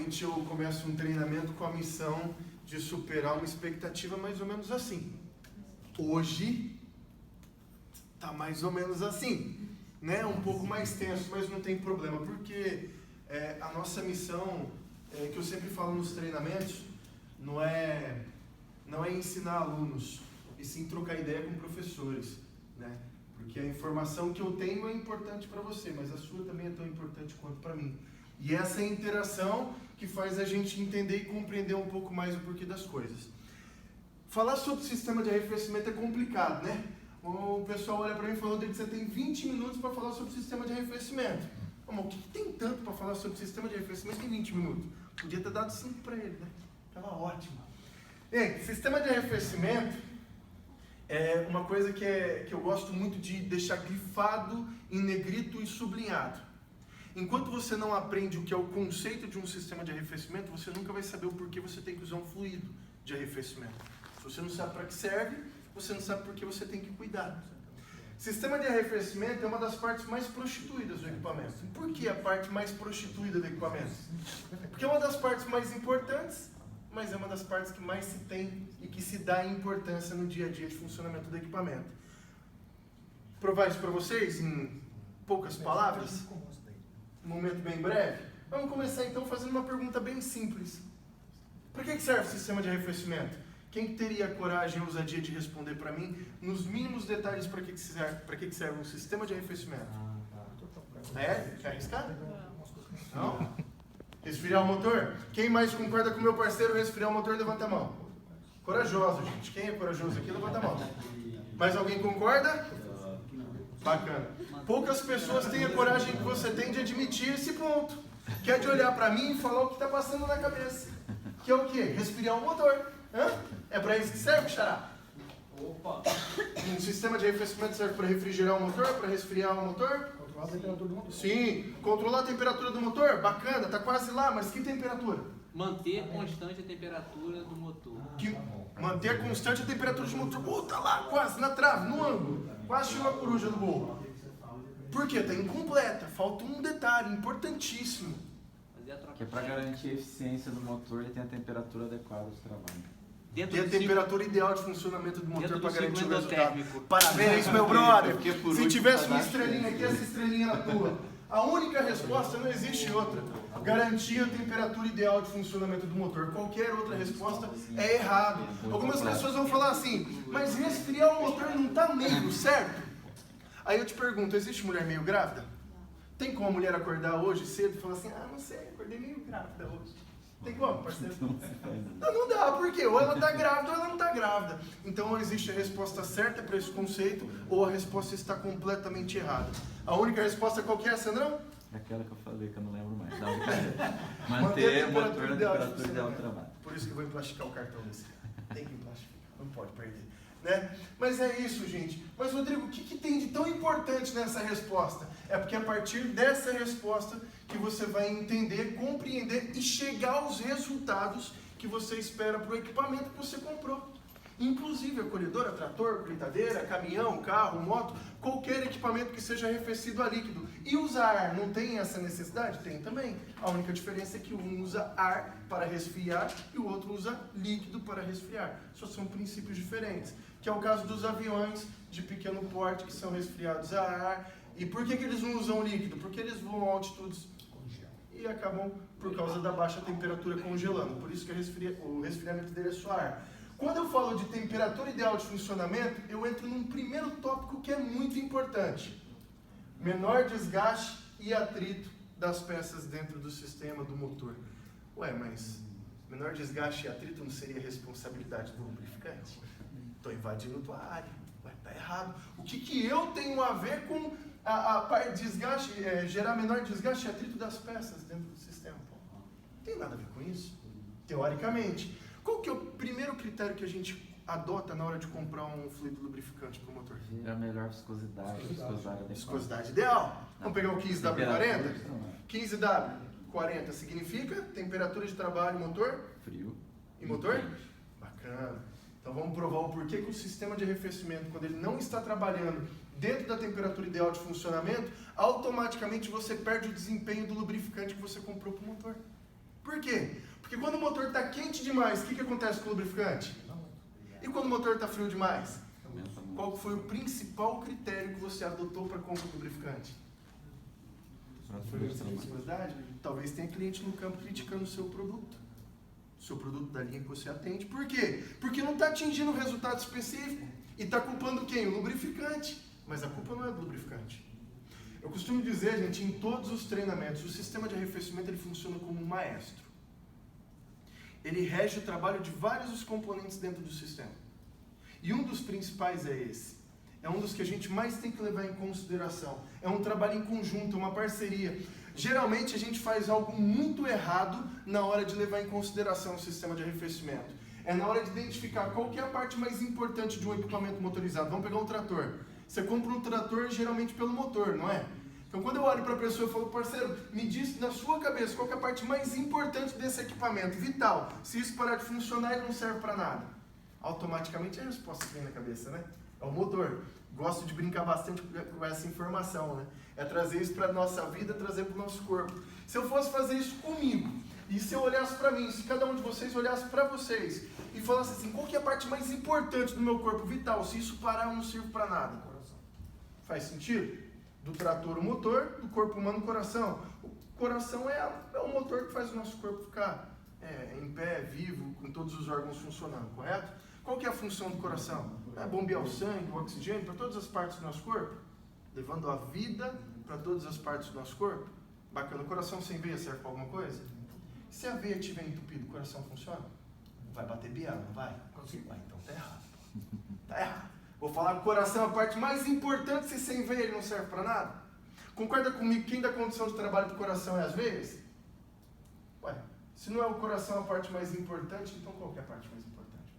Geralmente eu começo um treinamento com a missão de superar uma expectativa mais ou menos assim. Hoje tá mais ou menos assim, né? Um pouco mais tenso, mas não tem problema, porque a nossa missão, que eu sempre falo nos treinamentos, não é ensinar alunos, e sim trocar ideia com professores, né? Porque a informação que eu tenho é importante para você, mas a sua também é tão importante quanto para mim. E essa é a interação que faz a gente entender e compreender um pouco mais o porquê das coisas. Falar sobre sistema de arrefecimento é complicado, né? O pessoal olha para mim e fala, Rodrigo, você tem 20 minutos para falar sobre sistema de arrefecimento. Mas o que tem tanto para falar sobre sistema de arrefecimento em 20 minutos? Podia ter dado 5 para ele, né? Tava ótimo. Bem, sistema de arrefecimento é uma coisa que eu gosto muito de deixar grifado em negrito e sublinhado. Enquanto você não aprende o que é o conceito de um sistema de arrefecimento, você nunca vai saber o porquê você tem que usar um fluido de arrefecimento. Se você não sabe para que serve, você não sabe por que você tem que cuidar. Sistema de arrefecimento é uma das partes mais prostituídas do equipamento. Por que a parte mais prostituída do equipamento? Porque é uma das partes mais importantes, mas é uma das partes que mais se tem e que se dá importância no dia a dia de funcionamento do equipamento. Provar isso para vocês em poucas palavras? Um momento bem breve. Vamos começar então fazendo uma pergunta bem simples. Para que serve o sistema de arrefecimento? Quem teria a coragem e a ousadia de responder para mim, nos mínimos detalhes, para que serve um sistema de arrefecimento? Quer arriscar? Não? Resfriar o motor? Quem mais concorda com o meu parceiro resfriar o motor, levanta a mão. Corajoso, gente. Quem é corajoso aqui, levanta a mão. Mais alguém concorda? Bacana. Poucas pessoas têm a coragem que você tem de admitir esse ponto. Que é de olhar para mim e falar o que está passando na cabeça. Que é o quê? Resfriar o motor. Hã? É para isso que serve, xará? Opa! Um sistema de arrefecimento serve para refrigerar o motor, para resfriar o motor? Controlar a temperatura do motor. Sim. Controlar a temperatura do motor? Bacana, tá quase lá, mas que temperatura? Manter constante a temperatura do motor. Manter constante a temperatura do motor. Tá lá, quase na trave, no ângulo. Quase chegou a coruja do bolo. Por quê? Tá incompleta. Falta um detalhe importantíssimo. Que é para garantir a eficiência do motor, ele tem a temperatura adequada do trabalho. Tem a temperatura ideal de funcionamento do motor para garantir o resultado. Técnico. Parabéns, meu brother! Se tivesse uma estrelinha aqui, essa estrelinha na tua. A única resposta, não existe outra. Garantir a temperatura ideal de funcionamento do motor. Qualquer outra resposta é errado. Algumas pessoas vão falar assim, mas resfriar o motor não está meio, certo? Aí eu te pergunto, existe mulher meio grávida? Tem como a mulher acordar hoje cedo e falar assim, não sei, acordei meio grávida hoje. Tem como, parceiro? Não dá, por quê? Ou ela está grávida ou ela não está grávida. Então ou existe a resposta certa para esse conceito, ou a resposta está completamente errada. A única resposta qual que é, Sandrão? Aquela que eu falei, que eu não lembro mais. Manter o motor na temperatura ideal do trabalho. Por isso que eu vou emplasticar o cartão desse cara. Tem que emplasticar, não pode perder. Né? Mas é isso, gente. Mas, Rodrigo, o que tem de tão importante nessa resposta? É porque a partir dessa resposta que você vai entender, compreender e chegar aos resultados que você espera para o equipamento que você comprou. Inclusive a colhedora, trator, colheitadeira, caminhão, carro, moto, qualquer equipamento que seja arrefecido a líquido. E usar ar, não tem essa necessidade? Tem também. A única diferença é que um usa ar para resfriar e o outro usa líquido para resfriar. Só são princípios diferentes. Que é o caso dos aviões de pequeno porte que são resfriados a ar. E por que eles não usam líquido? Porque eles voam a altitudes e acabam, por causa da baixa temperatura, congelando. Por isso que o resfriamento dele é só ar. Quando eu falo de temperatura ideal de funcionamento, eu entro num primeiro tópico que é muito importante. Menor desgaste e atrito das peças dentro do sistema do motor. Ué, mas menor desgaste e atrito não seria responsabilidade do lubrificante? Estou invadindo tua área. Ué, tá errado. O que eu tenho a ver com a parte de desgaste, gerar menor desgaste e atrito das peças dentro do sistema? Não tem nada a ver com isso, teoricamente. Qual que é o primeiro critério que a gente adota na hora de comprar um fluido lubrificante para o motor? É a melhor viscosidade adequada. Viscosidade ideal. Vamos pegar o 15W40? 15W40 significa temperatura de trabalho, motor? Frio. E motor? Bacana. Então vamos provar o porquê que o sistema de arrefecimento, quando ele não está trabalhando dentro da temperatura ideal de funcionamento, automaticamente você perde o desempenho do lubrificante que você comprou para o motor. Por quê? Porque quando o motor está quente demais, o que acontece com o lubrificante? E quando o motor está frio demais? Qual foi o principal critério que você adotou para compra do lubrificante? Foi a simplicidade? Talvez tenha cliente no campo criticando o seu produto da linha que você atende. Por quê? Porque não está atingindo um resultado específico e está culpando quem? O lubrificante. Mas a culpa não é do lubrificante. Eu costumo dizer, gente, em todos os treinamentos, o sistema de arrefecimento ele funciona como um maestro. Ele rege o trabalho de vários dos componentes dentro do sistema. E um dos principais é esse. É um dos que a gente mais tem que levar em consideração. É um trabalho em conjunto, uma parceria. Geralmente a gente faz algo muito errado na hora de levar em consideração o sistema de arrefecimento. É na hora de identificar qual que é a parte mais importante de um equipamento motorizado. Vamos pegar um trator. Você compra um trator geralmente pelo motor, não é? Então quando eu olho para a pessoa e falo, parceiro, me diz na sua cabeça qual que é a parte mais importante desse equipamento, vital. Se isso parar de funcionar, ele não serve para nada. Automaticamente a resposta vem na cabeça, né? É o motor. Gosto de brincar bastante com essa informação, né? É trazer isso para a nossa vida, trazer para o nosso corpo. Se eu fosse fazer isso comigo, e se eu olhasse para mim, se cada um de vocês olhasse para vocês, e falasse assim, qual que é a parte mais importante do meu corpo vital? Se isso parar, eu não sirvo para nada. Faz sentido? Do trator o motor, do corpo humano o coração. O coração é o motor que faz o nosso corpo ficar em pé, vivo, com todos os órgãos funcionando, correto? Qual que é a função do coração? É bombear o sangue, o oxigênio para todas as partes do nosso corpo, levando a vida para todas as partes do nosso corpo. Bacana, o coração sem veia serve para alguma coisa? Se a veia estiver entupida, o coração funciona? Vai bater biela, não vai? Vai, então tá errado. Tá errado. Vou falar que o coração é a parte mais importante, se sem veia ele não serve para nada. Concorda comigo que quem dá condição de trabalho do coração é as veias? Ué, se não é o coração a parte mais importante, então qual que é a parte mais importante?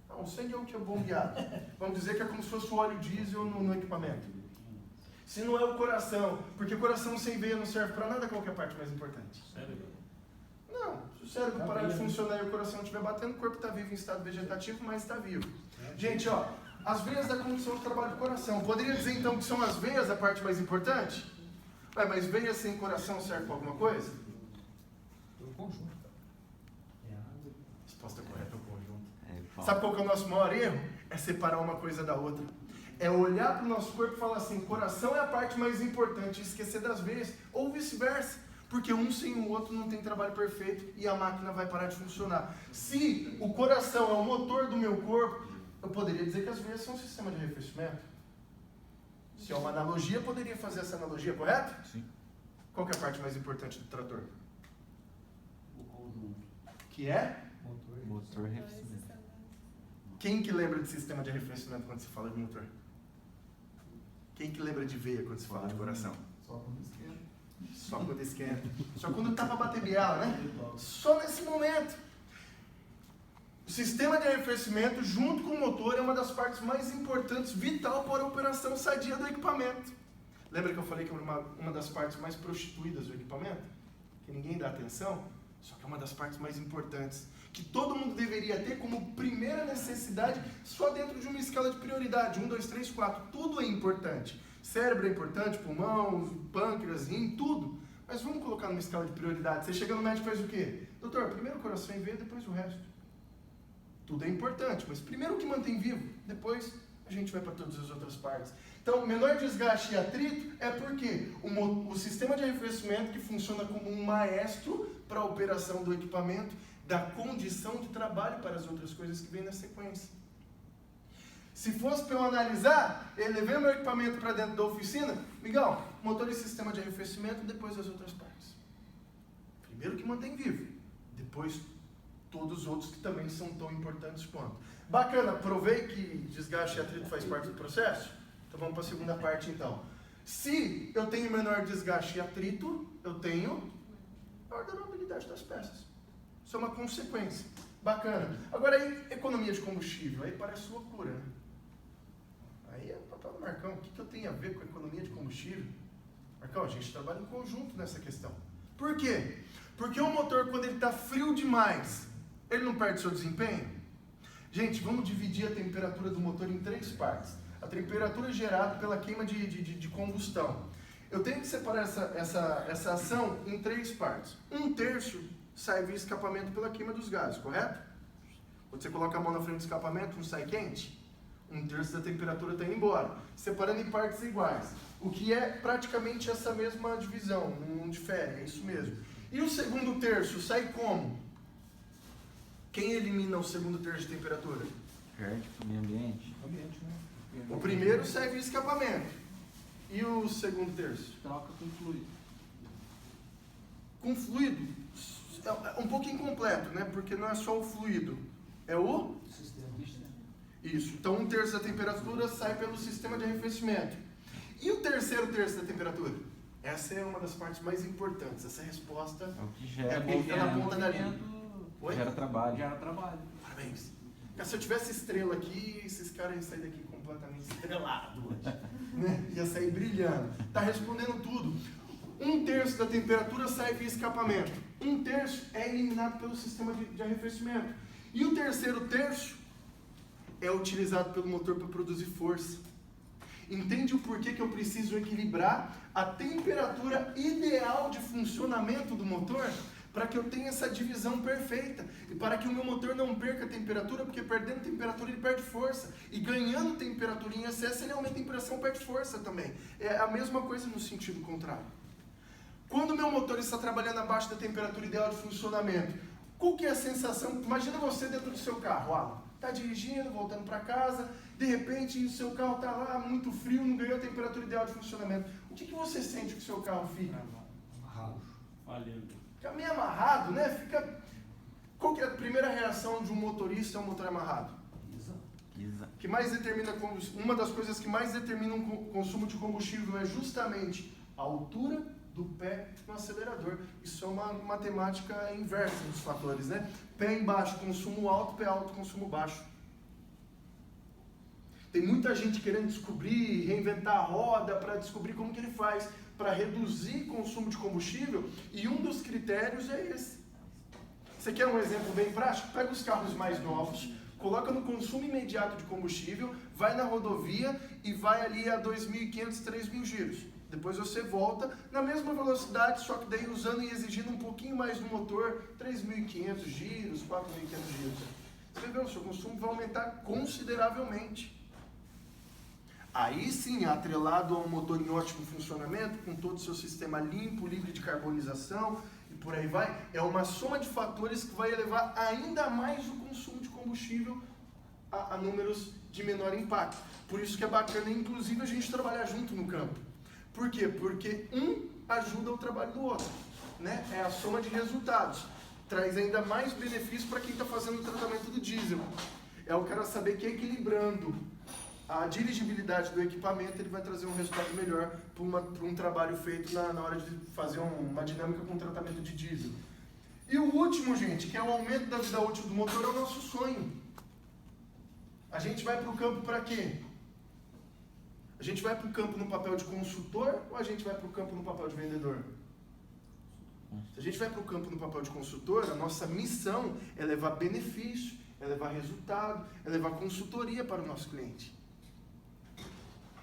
Não, o sangue é o que é bombeado. Vamos dizer que é como se fosse o óleo diesel no equipamento. Se não é o coração, porque coração sem veia não serve para nada, qual que é a parte mais importante? Cérebro. Não, se o cérebro parar de funcionar e o coração estiver batendo, o corpo está vivo em estado vegetativo, mas está vivo. Gente, ó, as veias da condição de trabalho do coração. Poderia dizer então que são as veias a parte mais importante? Ué, mas veia sem coração serve para alguma coisa? Pelo conjunto. Resposta correta é o conjunto. Sabe qual que é o nosso maior erro? É separar uma coisa da outra. É olhar para o nosso corpo e falar assim, o coração é a parte mais importante, e esquecer das veias, ou vice-versa. Porque um sem o outro não tem trabalho perfeito e a máquina vai parar de funcionar. Se o coração é o motor do meu corpo, eu poderia dizer que as veias são um sistema de arrefecimento. Se é uma analogia, eu poderia fazer essa analogia, correto? Sim. Qual que é a parte mais importante do trator? O conjunto. Que é? Motor arrefecimento. Quem que lembra de sistema de arrefecimento quando se fala de motor? Quem que lembra de veia quando se fala de coração? Só quando esquenta. Só quando esquenta. Só quando tá para bater biela, né? Só nesse momento. O sistema de arrefecimento, junto com o motor, é uma das partes mais importantes, vital para a operação sadia do equipamento. Lembra que eu falei que é uma das partes mais prostituídas do equipamento? Que ninguém dá atenção? Só que é uma das partes mais importantes. Que todo mundo deveria ter como primeira necessidade, só dentro de uma escala de prioridade. 1, 2, 3, 4. Tudo é importante. Cérebro é importante, pulmão, pâncreas, rim, tudo. Mas vamos colocar numa escala de prioridade. Você chega no médico e faz o quê? Doutor, primeiro o coração e veia, depois o resto. Tudo é importante, mas primeiro o que mantém vivo, depois a gente vai para todas as outras partes. Então, menor desgaste e atrito é porque o sistema de arrefecimento que funciona como um maestro para a operação do equipamento, dá condição de trabalho para as outras coisas que vêm na sequência. Se fosse para eu analisar, eu levei o meu equipamento para dentro da oficina, Miguel, motor e sistema de arrefecimento, depois as outras partes. Primeiro que mantém vivo, depois todos os outros que também são tão importantes quanto. Bacana, provei que desgaste e atrito faz parte do processo? Então vamos para a segunda parte então. Se eu tenho menor desgaste e atrito, eu tenho a ordenabilidade das peças. Isso é uma consequência. Bacana. Agora aí, economia de combustível, aí parece loucura, né? Aí é o papel do Marcão. O que eu tenho a ver com economia de combustível? Marcão, a gente trabalha em conjunto nessa questão. Por quê? Porque o motor, quando ele está frio demais, ele não perde seu desempenho? Gente, vamos dividir a temperatura do motor em 3 partes. A temperatura gerada pela queima de combustão. Eu tenho que separar essa ação em 3 partes. 1/3 sai via escapamento pela queima dos gases, correto? Quando você coloca a mão na frente do escapamento, não sai quente? 1/3 da temperatura está indo embora. Separando em partes iguais. O que é praticamente essa mesma divisão, não difere, é isso mesmo. E o 2/3 sai como? Quem elimina o 2/3 de temperatura? Perde para o meio ambiente. Ambiente, né? O primeiro sai via escapamento. E o 2/3? Troca com fluido. Com fluido, é um pouco incompleto, né? Porque não é só o fluido, é o... Sistema. Isso. Então 1/3 da temperatura sai pelo sistema de arrefecimento. E o 3/3 da temperatura? Essa é uma das partes mais importantes. Essa resposta É o que gera quem tá na ponta da linha. Oi? Gera trabalho. Gera trabalho. Parabéns. Cara, se eu tivesse estrela aqui, esses caras iam sair daqui completamente estrelados hoje. Né? Ia sair brilhando. Tá respondendo tudo. 1/3 da temperatura sai via escapamento. 1/3 é eliminado pelo sistema de arrefecimento. E o 3/3 é utilizado pelo motor para produzir força. Entende o porquê que eu preciso equilibrar a temperatura ideal de funcionamento do motor? Para que eu tenha essa divisão perfeita. E para que o meu motor não perca temperatura, porque perdendo temperatura ele perde força. E ganhando temperatura em excesso, ele aumenta em pressão, perde força também. É a mesma coisa no sentido contrário. Quando o meu motor está trabalhando abaixo da temperatura ideal de funcionamento, qual que é a sensação? Imagina você dentro do seu carro, Alan. Está dirigindo, voltando para casa, de repente o seu carro está lá muito frio, não ganhou a temperatura ideal de funcionamento. O que você sente que o seu carro fica? Amarrado. Falhando. Fica meio amarrado, né? Qual que é a primeira reação de um motorista a um motor amarrado? Exato. Que mais determina, uma das coisas que mais determinam o consumo de combustível é justamente a altura do pé no acelerador. Isso é uma matemática inversa dos fatores, né? Pé embaixo, consumo alto, pé alto, consumo baixo. Tem muita gente querendo descobrir, reinventar a roda para descobrir como que ele faz para reduzir consumo de combustível, e um dos critérios é esse. Você quer um exemplo bem prático? Pega os carros mais novos, coloca no consumo imediato de combustível, vai na rodovia e vai ali a 2.500, 3.000 giros. Depois você volta na mesma velocidade, só que daí usando e exigindo um pouquinho mais do motor, 3.500 giros, 4.500 giros. Você vê, o seu consumo vai aumentar consideravelmente. Aí sim, atrelado a um motor em ótimo funcionamento, com todo o seu sistema limpo, livre de carbonização e por aí vai, é uma soma de fatores que vai elevar ainda mais o consumo de combustível a números de menor impacto. Por isso que é bacana, inclusive, a gente trabalhar junto no campo. Por quê? Porque um ajuda o trabalho do outro, né? É a soma de resultados. Traz ainda mais benefício para quem está fazendo o tratamento do diesel. É o cara saber que equilibrando a dirigibilidade do equipamento, ele vai trazer um resultado melhor para um trabalho feito na hora de fazer uma dinâmica com tratamento de diesel. E o último, gente, que é o aumento da vida útil do motor, é o nosso sonho. A gente vai para o campo para quê? A gente vai para o campo no papel de consultor ou a gente vai para o campo no papel de vendedor? Se a gente vai para o campo no papel de consultor, a nossa missão é levar benefício, é levar resultado, é levar consultoria para o nosso cliente.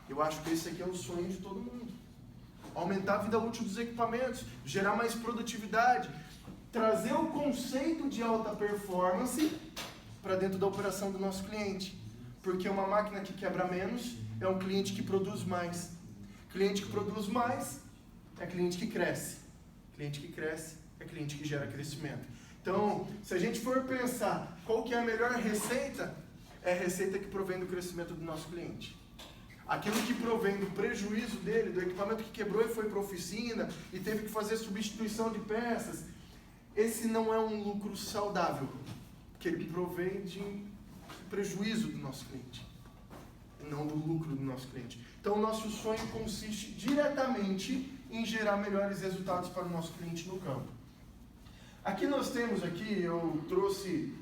Eu acho que esse aqui é o sonho de todo mundo. Aumentar a vida útil dos equipamentos, gerar mais produtividade, trazer o conceito de alta performance para dentro da operação do nosso cliente. Porque uma máquina que quebra menos é um cliente que produz mais. Cliente que produz mais é cliente que cresce. Cliente que cresce é cliente que gera crescimento. Então, se a gente for pensar qual que é a melhor receita, é a receita que provém do crescimento do nosso cliente. Aquilo que provém do prejuízo dele, do equipamento que quebrou e foi para a oficina e teve que fazer substituição de peças, esse não é um lucro saudável, porque ele provém de prejuízo do nosso cliente, não do lucro do nosso cliente. Então, o nosso sonho consiste diretamente em gerar melhores resultados para o nosso cliente no campo. Aqui nós temos, eu trouxe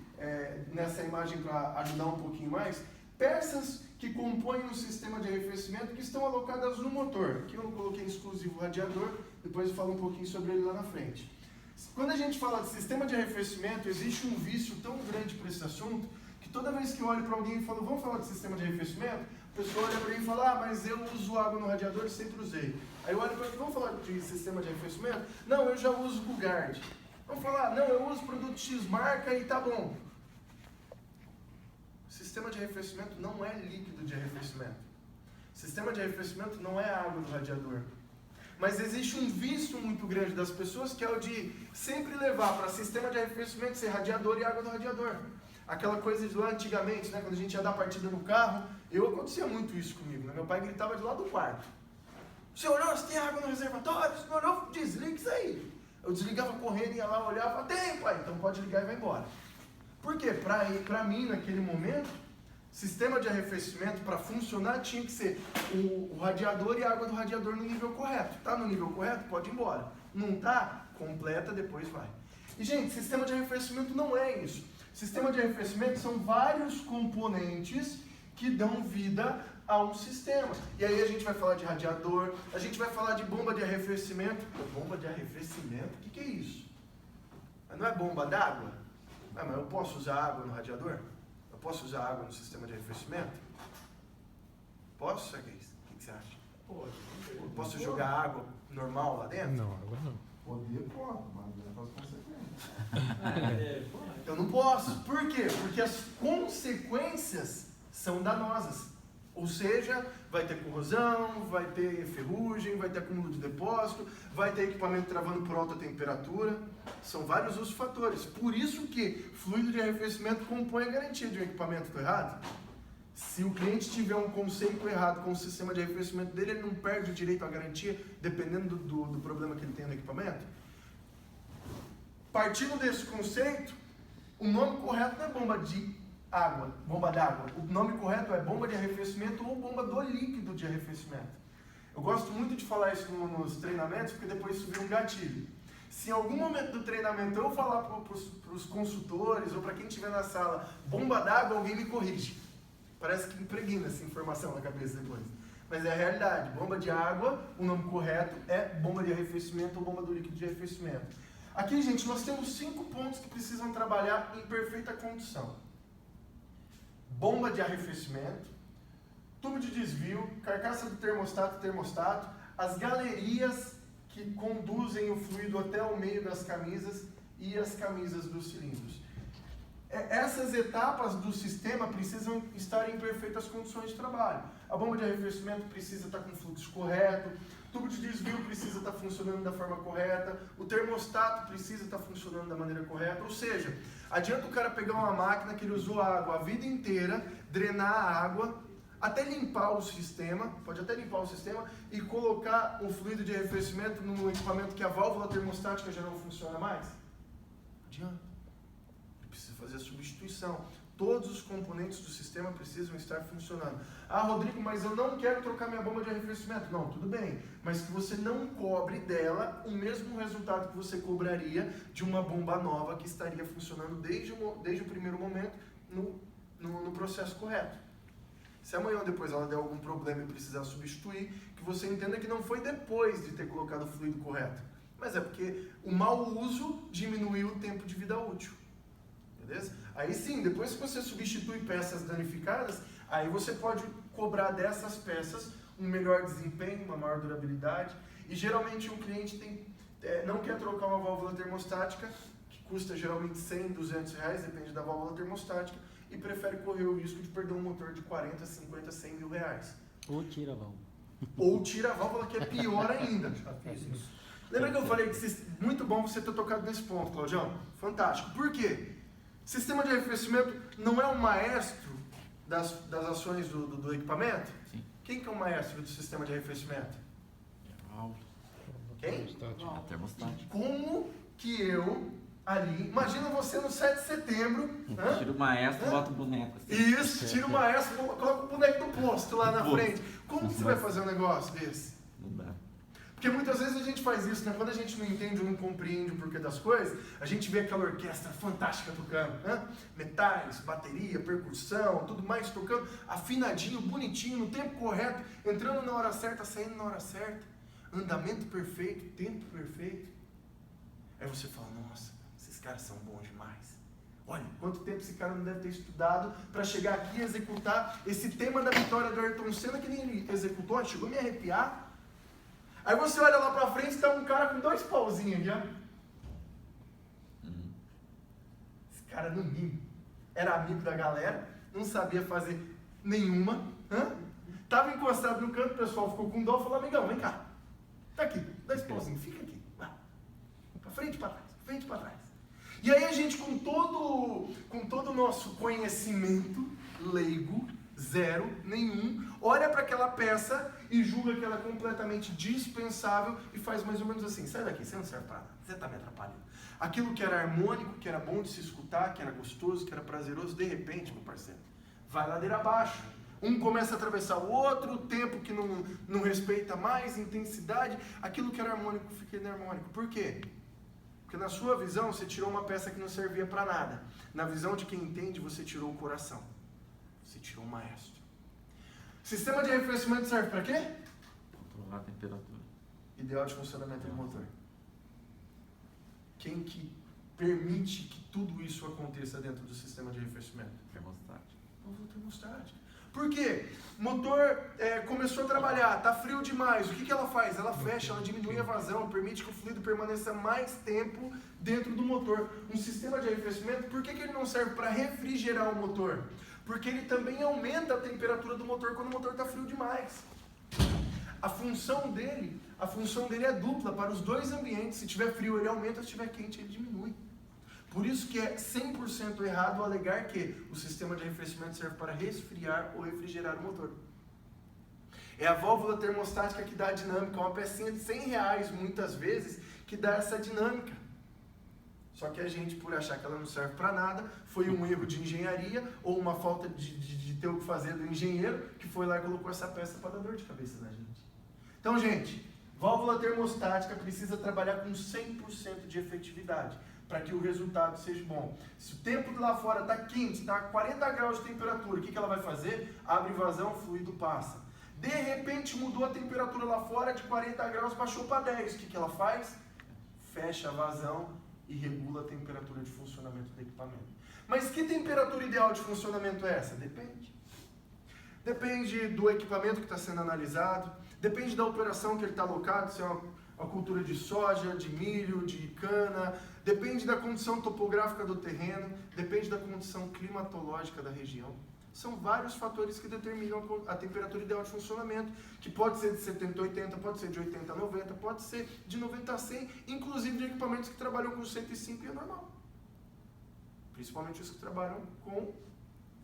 nessa imagem para ajudar um pouquinho mais, peças que compõem o sistema de arrefecimento que estão alocadas no motor. Aqui eu não coloquei exclusivo o radiador, depois eu falo um pouquinho sobre ele lá na frente. Quando a gente fala de sistema de arrefecimento, existe um vício tão grande para esse assunto, que toda vez que eu olho para alguém e falo, vamos falar de sistema de arrefecimento, A pessoa olha para mim e fala, mas eu uso água no radiador e sempre usei. Aí eu olho para mim, vamos falar de sistema de arrefecimento? Não, eu já uso Coolguard. Vamos falar, não, eu uso produto X marca e tá bom. Sistema de arrefecimento não é líquido de arrefecimento. Sistema de arrefecimento não é água do radiador. Mas existe um vício muito grande das pessoas que é o de sempre levar para sistema de arrefecimento ser radiador e água do radiador. Aquela coisa de lá antigamente, né, quando a gente ia dar partida no carro, acontecia muito isso comigo. Né? Meu pai gritava de lá do quarto. Você olhou, você tem água no reservatório? Você não olhou? Desliga isso aí. Eu desligava correndo, ia lá, olhava, tem, pai, então pode ligar e vai embora. Por quê? Para mim, naquele momento, sistema de arrefecimento, para funcionar, tinha que ser o radiador e a água do radiador no nível correto. Está no nível correto? Pode ir embora. Não está? Completa, depois vai. E, gente, sistema de arrefecimento não é isso. Sistema de arrefecimento são vários componentes que dão vida a um sistema. E aí a gente vai falar de radiador, a gente vai falar de bomba de arrefecimento. Bomba de arrefecimento? O que é isso? Mas não é bomba d'água? Mas eu posso usar água no radiador? Eu posso usar água no sistema de arrefecimento? Posso, Serguei? O que você acha? Pode. Eu posso jogar água normal lá dentro? Não, água não. Poder, pode, mas é as consequências. Eu não posso. Por quê? Porque as consequências são danosas. Ou seja, vai ter corrosão, vai ter ferrugem, vai ter acúmulo de depósito, vai ter equipamento travando por alta temperatura. São vários os fatores. Por isso que fluido de arrefecimento compõe a garantia de um equipamento errado. Se o cliente tiver um conceito errado com o sistema de arrefecimento dele, ele não perde o direito à garantia, dependendo do problema que ele tem no equipamento. Partindo desse conceito, o nome correto não é bomba de água, bomba d'água. O nome correto é bomba de arrefecimento ou bomba do líquido de arrefecimento. Eu gosto muito de falar isso nos treinamentos, porque depois isso vira um gatilho. Se em algum momento do treinamento eu falar para os consultores ou para quem estiver na sala bomba d'água, alguém me corrige. Parece que impregna essa informação na cabeça depois. Mas é a realidade. Bomba de água, o nome correto é bomba de arrefecimento ou bomba do líquido de arrefecimento. Aqui, gente, nós temos 5 pontos que precisam trabalhar em perfeita condição. Bomba de arrefecimento, tubo de desvio, carcaça do termostato, as galerias que conduzem o fluido até o meio das camisas e as camisas dos cilindros. Essas etapas do sistema precisam estar em perfeitas condições de trabalho. A bomba de arrefecimento precisa estar com o fluxo correto, o tubo de desvio precisa estar funcionando da forma correta, o termostato precisa estar funcionando da maneira correta, ou seja, adianta o cara pegar uma máquina que ele usou água a vida inteira, drenar a água, até limpar o sistema, pode até limpar o sistema e colocar o fluido de arrefecimento num equipamento que a válvula termostática já não funciona mais? Não adianta. Precisa fazer a substituição. Todos os componentes do sistema precisam estar funcionando. Ah, Rodrigo, mas eu não quero trocar minha bomba de arrefecimento. Não, tudo bem. Mas que você não cobre dela o mesmo resultado que você cobraria de uma bomba nova que estaria funcionando desde o primeiro momento no processo correto. Se amanhã ou depois ela der algum problema e precisar substituir, que você entenda que não foi depois de ter colocado o fluido correto. Mas é porque o mau uso diminuiu o tempo de vida útil. Beleza? Aí sim, depois que você substitui peças danificadas, aí você pode cobrar dessas peças um melhor desempenho, uma maior durabilidade. E geralmente o cliente não quer trocar uma válvula termostática, que custa geralmente 100, 200 reais, depende da válvula termostática, e prefere correr o risco de perder um motor de 40, 50, 100 mil reais. Ou tira a válvula. Ou tira a válvula, que é pior ainda. Já fiz isso. Lembra que eu falei que muito bom você ter tocado nesse ponto, Claudião? Fantástico. Por quê? Sistema de arrefecimento não é o maestro das ações do equipamento? Sim. Quem que é o maestro do sistema de arrefecimento? Quem? A termostática. Como que eu, ali, imagina você no 7 de setembro... Tira o maestro e bota o boneco. Assim. Isso, tira o maestro, coloca o boneco do posto lá na frente. Como que você vai fazer um negócio desse? Não dá. Porque muitas vezes a gente faz isso, né? Quando a gente não entende ou não compreende o porquê das coisas, a gente vê aquela orquestra fantástica tocando, né? Metais, bateria, percussão, tudo mais tocando, afinadinho, bonitinho, no tempo correto, entrando na hora certa, saindo na hora certa, andamento perfeito, tempo perfeito. Aí você fala, nossa, esses caras são bons demais. Olha, quanto tempo esse cara não deve ter estudado para chegar aqui e executar esse tema da vitória do Ayrton Senna que nem ele executou, chegou a me arrepiar. Aí você olha lá pra frente e tá um cara com 2 pauzinhos aqui, ó. Esse cara no mínimo era amigo da galera, não sabia fazer nenhuma, tava encostado no canto, o pessoal ficou com dó, falou, amigão, vem cá, tá aqui, 2 pauzinhos, fica aqui, vai, pra frente e pra trás, frente e pra trás. E aí a gente, com todo o nosso conhecimento leigo, zero, nenhum, olha para aquela peça e julga que ela é completamente dispensável e faz mais ou menos assim, sai daqui, você não serve para nada, você está me atrapalhando. Aquilo que era harmônico, que era bom de se escutar, que era gostoso, que era prazeroso, de repente, meu parceiro, vai ladeira abaixo. Um começa a atravessar o outro, o tempo que não respeita mais, intensidade, aquilo que era harmônico fica inarmônico. Por quê? Porque na sua visão você tirou uma peça que não servia para nada. Na visão de quem entende, você tirou o coração. Você tirou o maestro. Sistema de arrefecimento serve para quê? Controlar a temperatura. Ideal de funcionamento do motor. Quem que permite que tudo isso aconteça dentro do sistema de arrefecimento? Termostático. O termostático. Por quê? O motor começou a trabalhar, está frio demais. O que ela faz? Ela fecha, ela diminui a vazão, permite que o fluido permaneça mais tempo dentro do motor. Um sistema de arrefecimento, por que ele não serve para refrigerar o motor? Porque ele também aumenta a temperatura do motor quando o motor está frio demais. A função dele é dupla para os 2 ambientes. Se tiver frio, ele aumenta, se tiver quente, ele diminui. Por isso que é 100% errado alegar que o sistema de arrefecimento serve para resfriar ou refrigerar o motor. É a válvula termostática que dá a dinâmica, uma pecinha de R$100 muitas vezes que dá essa dinâmica. Só que a gente, por achar que ela não serve para nada, foi um erro de engenharia ou uma falta de ter o que fazer do engenheiro que foi lá e colocou essa peça para dar dor de cabeça na gente. Então, gente, válvula termostática precisa trabalhar com 100% de efetividade para que o resultado seja bom. Se o tempo lá fora está quente, está a 40 graus de temperatura, o que ela vai fazer? Abre vazão, o fluido passa. De repente mudou a temperatura lá fora, de 40 graus baixou para 10. O que ela faz? Fecha a vazão e regula a temperatura de funcionamento do equipamento. Mas que temperatura ideal de funcionamento é essa? Depende. Depende do equipamento que está sendo analisado, depende da operação que ele está alocado, se é uma cultura de soja, de milho, de cana, depende da condição topográfica do terreno, depende da condição climatológica da região. São vários fatores que determinam a temperatura ideal de funcionamento, que pode ser de 70 a 80, pode ser de 80 a 90, pode ser de 90 a 100, inclusive de equipamentos que trabalham com 105 e é normal. Principalmente os que trabalham com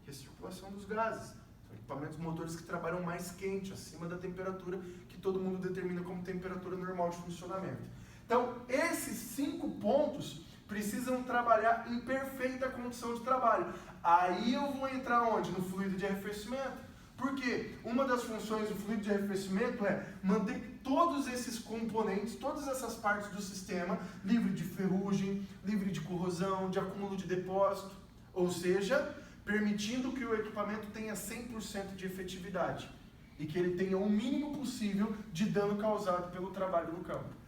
recirculação dos gases. São equipamentos motores que trabalham mais quente, acima da temperatura que todo mundo determina como temperatura normal de funcionamento. Então, esses 5 pontos precisam trabalhar em perfeita condição de trabalho. Aí eu vou entrar onde? No fluido de arrefecimento. Por quê? Uma das funções do fluido de arrefecimento é manter todos esses componentes, todas essas partes do sistema livre de ferrugem, livre de corrosão, de acúmulo de depósito. Ou seja, permitindo que o equipamento tenha 100% de efetividade e que ele tenha o mínimo possível de dano causado pelo trabalho no campo.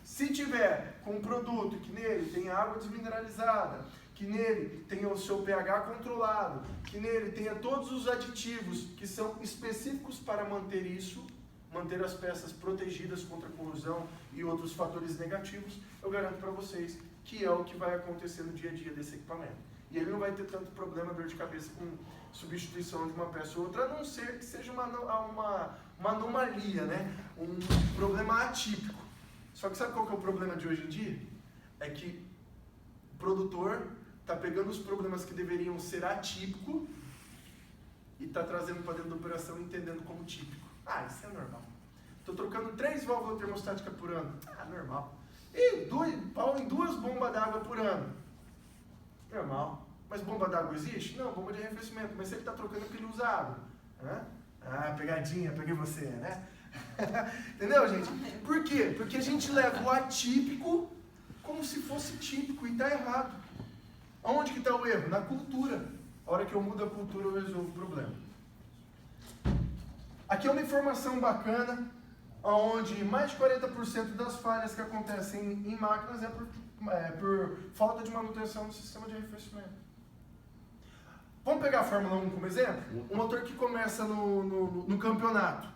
Se tiver com um produto que nele tenha água desmineralizada, que nele tenha o seu pH controlado, que nele tenha todos os aditivos que são específicos para manter isso, manter as peças protegidas contra corrosão e outros fatores negativos, eu garanto para vocês que é o que vai acontecer no dia a dia desse equipamento. E ele não vai ter tanto problema, dor de cabeça com substituição de uma peça ou outra, a não ser que seja uma anomalia, né? Um problema atípico. Só que sabe qual que é o problema de hoje em dia? É que o produtor está pegando os problemas que deveriam ser atípico e está trazendo para dentro da operação entendendo como típico. Ah, isso é normal. Estou trocando 3 válvulas termostáticas por ano. Ah, normal. E pau em 2 bombas d'água por ano. Normal. Mas bomba d'água existe? Não, bomba de arrefecimento. Mas se ele está trocando porque ele usa água. Ah, pegadinha, peguei você, né? Entendeu, gente? Por quê? Porque a gente leva o atípico como se fosse típico e está errado. Onde que está o erro? Na cultura. A hora que eu mudo a cultura, eu resolvo o problema. Aqui é uma informação bacana, onde mais de 40% das falhas que acontecem em máquinas é por falta de manutenção do sistema de arrefecimento. Vamos pegar a Fórmula 1 como exemplo? Um motor que começa no campeonato,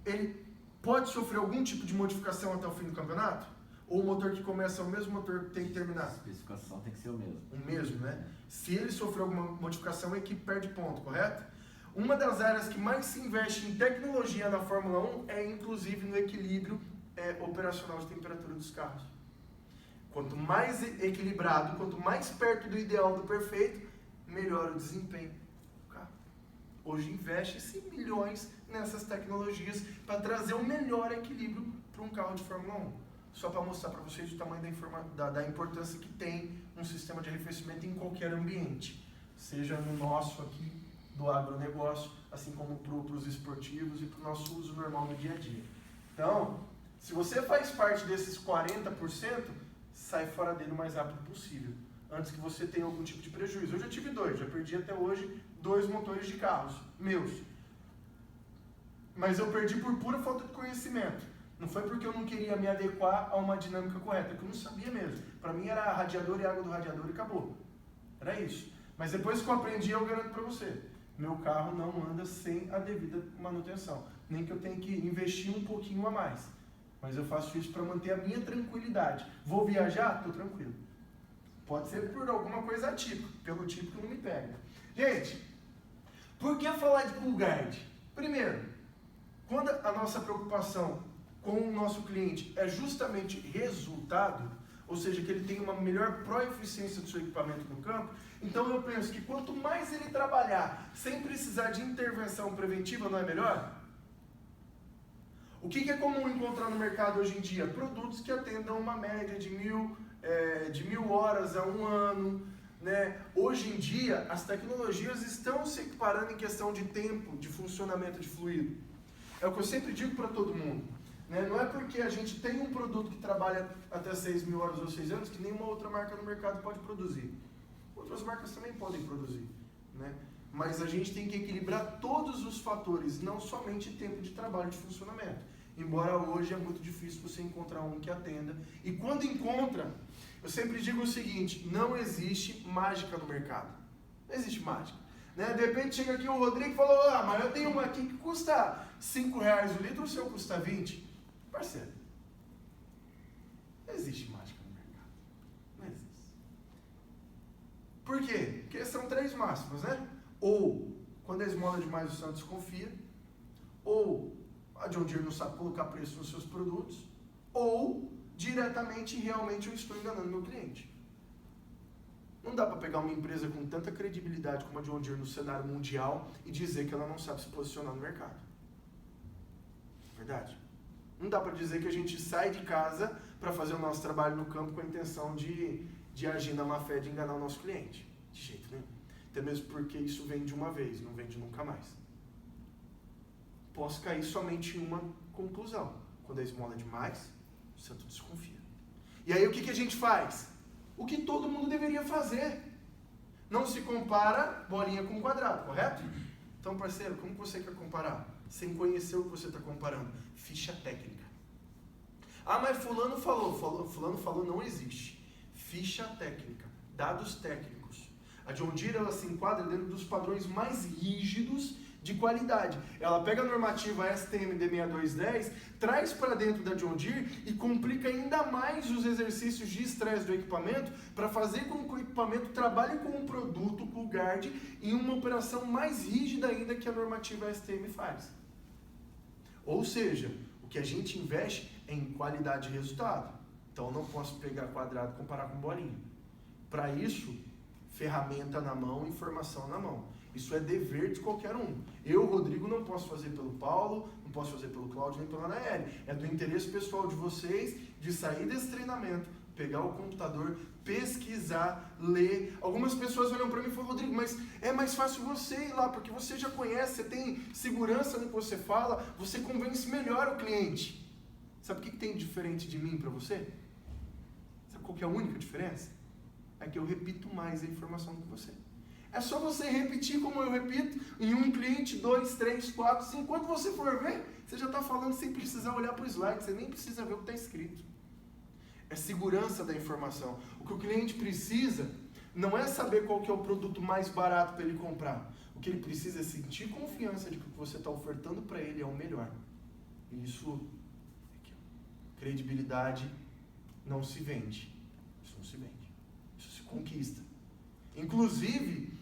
ele pode sofrer algum tipo de modificação até o fim do campeonato? Ou o motor que começa é o mesmo motor que tem que terminar? A especificação tem que ser o mesmo. O mesmo, né? Se ele sofrer alguma modificação, a equipe perde ponto, correto? Uma das áreas que mais se investe em tecnologia na Fórmula 1 é inclusive no equilíbrio operacional de temperatura dos carros. Quanto mais equilibrado, quanto mais perto do ideal, do perfeito, melhor o desempenho do carro. Hoje investe-se milhões nessas tecnologias para trazer o melhor equilíbrio para um carro de Fórmula 1. Só para mostrar para vocês o tamanho da importância que tem um sistema de arrefecimento em qualquer ambiente. Seja no nosso aqui, do agronegócio, assim como para os esportivos e para o nosso uso normal no dia a dia. Então, se você faz parte desses 40%, sai fora dele o mais rápido possível, antes que você tenha algum tipo de prejuízo. Eu já tive 2, já perdi até hoje 2 motores de carros meus. Mas eu perdi por pura falta de conhecimento. Não foi porque eu não queria me adequar a uma dinâmica correta, que eu não sabia mesmo. Para mim era radiador e água do radiador e acabou. Era isso. Mas depois que eu aprendi, eu garanto para você, meu carro não anda sem a devida manutenção. Nem que eu tenha que investir um pouquinho a mais. Mas eu faço isso para manter a minha tranquilidade. Vou viajar? Estou tranquilo. Pode ser por alguma coisa atípica, pelo tipo que não me pega. Gente, por que falar de pull guard? Primeiro, quando a nossa preocupação com o nosso cliente é justamente resultado, ou seja, que ele tenha uma melhor proeficiência do seu equipamento no campo, então eu penso que quanto mais ele trabalhar sem precisar de intervenção preventiva, não é melhor? O que é comum encontrar no mercado hoje em dia? Produtos que atendam uma média de 1.000 horas a 1 ano. Né? Hoje em dia, as tecnologias estão se equiparando em questão de tempo, de funcionamento de fluido. É o que eu sempre digo para todo mundo. Né? Não é porque a gente tem um produto que trabalha até 6.000 horas ou 6 anos que nenhuma outra marca no mercado pode produzir. Outras marcas também podem produzir. Né? Mas a gente tem que equilibrar todos os fatores, não somente tempo de trabalho de funcionamento. Embora hoje é muito difícil você encontrar um que atenda. E quando encontra, eu sempre digo o seguinte, não existe mágica no mercado. Não existe mágica. Né? De repente chega aqui o Rodrigo e falou, mas eu tenho uma aqui que custa R$5 o litro, o seu custa 20. Parceiro, não existe mágica no mercado. Não existe. Por quê? Porque são 3 máximas, né? Ou, quando a esmola demais o santo desconfia, ou a John Deere não sabe colocar preço nos seus produtos, ou, diretamente, realmente eu estou enganando meu cliente. Não dá para pegar uma empresa com tanta credibilidade como a John Deere no cenário mundial e dizer que ela não sabe se posicionar no mercado. Verdade? Não dá para dizer que a gente sai de casa para fazer o nosso trabalho no campo com a intenção de agir na má fé, de enganar o nosso cliente. De jeito nenhum. Até mesmo porque isso vem de uma vez, não vem de nunca mais. Posso cair somente em uma conclusão. Quando a esmola é demais, o santo desconfia. E aí o que a gente faz? O que todo mundo deveria fazer. Não se compara bolinha com quadrado, correto? Então, parceiro, como você quer comparar? Sem conhecer o que você está comparando. Ficha técnica. Mas fulano falou, não existe. Ficha técnica. Dados técnicos. A John Deere, ela se enquadra dentro dos padrões mais rígidos de qualidade. Ela pega a normativa STM D6210, traz para dentro da John Deere e complica ainda mais os exercícios de estresse do equipamento para fazer com que o equipamento trabalhe com um produto, pull guard, em uma operação mais rígida ainda que a normativa STM faz. Ou seja, o que a gente investe é em qualidade de resultado. Então eu não posso pegar quadrado e comparar com bolinha. Para isso, ferramenta na mão, informação na mão. Isso é dever de qualquer um. Eu, Rodrigo, não posso fazer pelo Paulo, não posso fazer pelo Cláudio, nem pela Anaeli. É do interesse pessoal de vocês de sair desse treinamento, pegar o computador, pesquisar, ler. Algumas pessoas olham para mim e falam, Rodrigo, mas é mais fácil você ir lá, porque você já conhece, você tem segurança no que você fala, você convence melhor o cliente. Sabe o que tem de diferente de mim para você? Sabe qual que é a única diferença? É que eu repito mais a informação do que você. É só você repetir como eu repito, em um cliente, 2, 3, 4, 5. Quando você for ver, você já está falando sem precisar olhar para o slide, você nem precisa ver o que está escrito. É segurança da informação. O que o cliente precisa, não é saber qual que é o produto mais barato para ele comprar. O que ele precisa é sentir confiança de que o que você está ofertando para ele é o melhor. E isso, aqui, ó, credibilidade não se vende. Isso não se vende. Isso se conquista. Inclusive,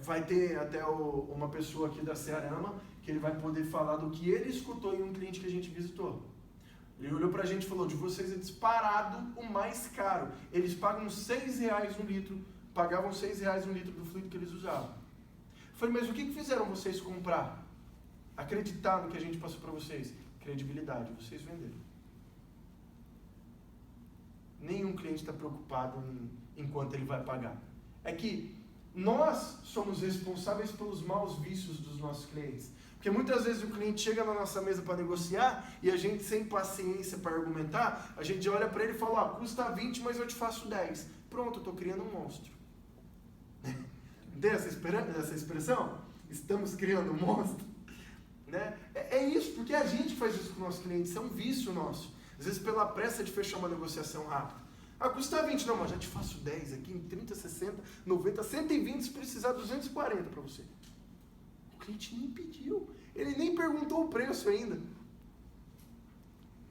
vai ter até uma pessoa aqui da Cearama que ele vai poder falar do que ele escutou em um cliente que a gente visitou. Ele olhou pra gente e falou, de vocês é disparado o mais caro. Eles pagam R$6 no litro, pagavam R$6 no litro do fluido que eles usavam. Eu falei, mas o que fizeram vocês comprar? Acreditar no que a gente passou para vocês? Credibilidade, vocês venderam. Nenhum cliente está preocupado em quanto ele vai pagar. É que nós somos responsáveis pelos maus vícios dos nossos clientes. Porque muitas vezes o cliente chega na nossa mesa para negociar e a gente, sem paciência para argumentar, a gente olha para ele e fala, custa 20, mas eu te faço 10. Pronto, eu estou criando um monstro. Tem essa expressão? Estamos criando um monstro. Né? É isso, porque a gente faz isso com o nosso cliente, isso é um vício nosso. Às vezes pela pressa de fechar uma negociação rápida. Custa 20, não, mas já te faço 10 aqui em 30, 60, 90, 120, se precisar 240 para você. O cliente nem pediu, ele nem perguntou o preço ainda.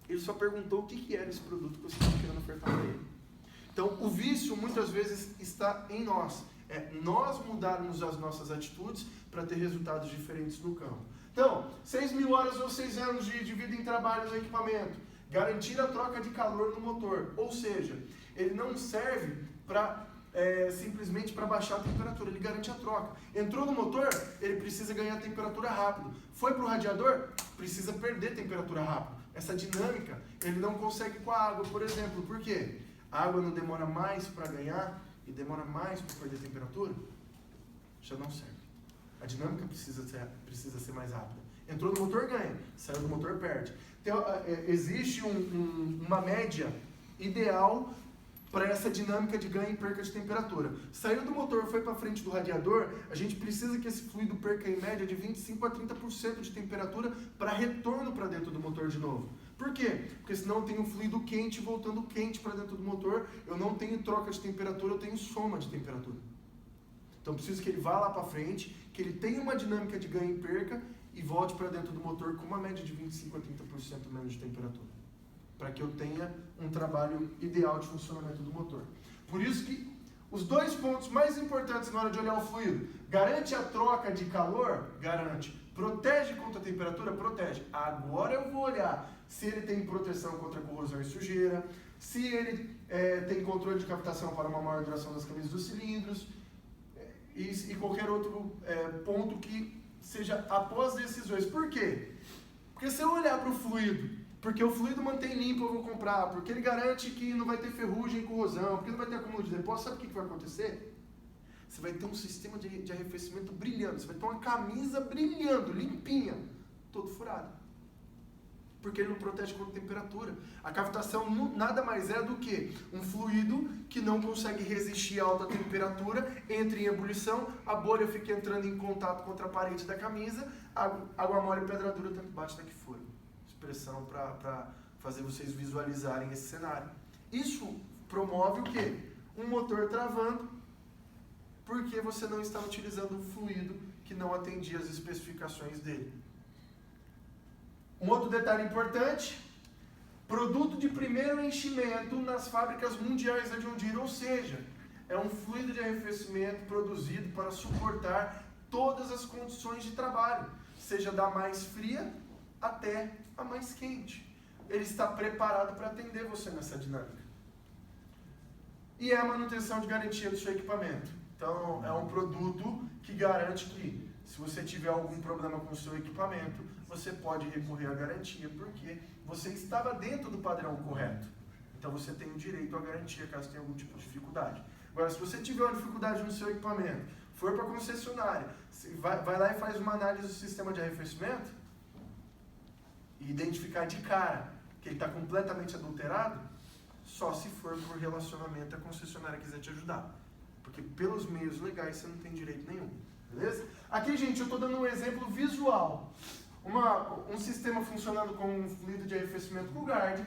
Ele só perguntou o que era esse produto que você estava querendo ofertar para ele. Então, o vício muitas vezes está em nós. É nós mudarmos as nossas atitudes para ter resultados diferentes no campo. Então, 6.000 horas ou 6 anos de vida em trabalho no equipamento. Garantir a troca de calor no motor. Ou seja, ele não serve para simplesmente para baixar a temperatura, ele garante a troca. Entrou no motor, ele precisa ganhar temperatura rápido. Foi para o radiador, precisa perder temperatura rápido. Essa dinâmica, ele não consegue com a água, por exemplo. Por quê? A água não demora mais para ganhar e demora mais para perder temperatura? Já não serve. A dinâmica precisa ser mais rápida. Entrou no motor, ganha. Saiu do motor, perde. Então, existe uma média ideal para essa dinâmica de ganho e perca de temperatura. Saiu do motor, foi para frente do radiador, a gente precisa que esse fluido perca em média de 25 a 30% de temperatura para retorno para dentro do motor de novo. Por quê? Porque senão eu tenho fluido quente voltando quente para dentro do motor, eu não tenho troca de temperatura, eu tenho soma de temperatura. Então eu preciso que ele vá lá para frente, que ele tenha uma dinâmica de ganho e perca e volte para dentro do motor com uma média de 25 a 30% menos de temperatura. Para que eu tenha um trabalho ideal de funcionamento do motor. Por isso que os dois pontos mais importantes na hora de olhar o fluido: garante a troca de calor? Garante. Protege contra a temperatura? Protege. Agora eu vou olhar se ele tem proteção contra corrosão e sujeira, se ele tem controle de captação para uma maior duração das camisas dos cilindros e qualquer outro ponto que seja após esses dois. Por quê? Porque se eu olhar para o fluido, porque o fluido mantém limpo, eu vou comprar, porque ele garante que não vai ter ferrugem e corrosão, porque não vai ter acúmulo de depósito, sabe o que vai acontecer? Você vai ter um sistema de arrefecimento brilhando, você vai ter uma camisa brilhando, limpinha, todo furado. Porque ele não protege contra a temperatura. A cavitação nada mais é do que um fluido que não consegue resistir a alta temperatura, entra em ebulição, a bolha fica entrando em contato contra a parede da camisa, água mole e pedra dura bate daqui fora. Expressão para fazer vocês visualizarem esse cenário. Isso promove o quê? Um motor travando, porque você não está utilizando um fluido que não atendia as especificações dele. Um outro detalhe importante: produto de primeiro enchimento nas fábricas mundiais da John Deere, ou seja, é um fluido de arrefecimento produzido para suportar todas as condições de trabalho, seja da mais fria até a mais quente. Ele está preparado para atender você nessa dinâmica. E é a manutenção de garantia do seu equipamento. Então, é um produto que garante que, se você tiver algum problema com o seu equipamento, você pode recorrer à garantia, porque você estava dentro do padrão correto. Então, você tem o direito à garantia, caso tenha algum tipo de dificuldade. Agora, se você tiver uma dificuldade no seu equipamento, for para a concessionária, vai lá e faz uma análise do sistema de arrefecimento, e identificar de cara que ele está completamente adulterado, só se for por relacionamento a concessionária quiser te ajudar. Porque pelos meios legais você não tem direito nenhum. Beleza? Aqui, gente, eu estou dando um exemplo visual. Um sistema funcionando com um fluido de arrefecimento CoolGuard.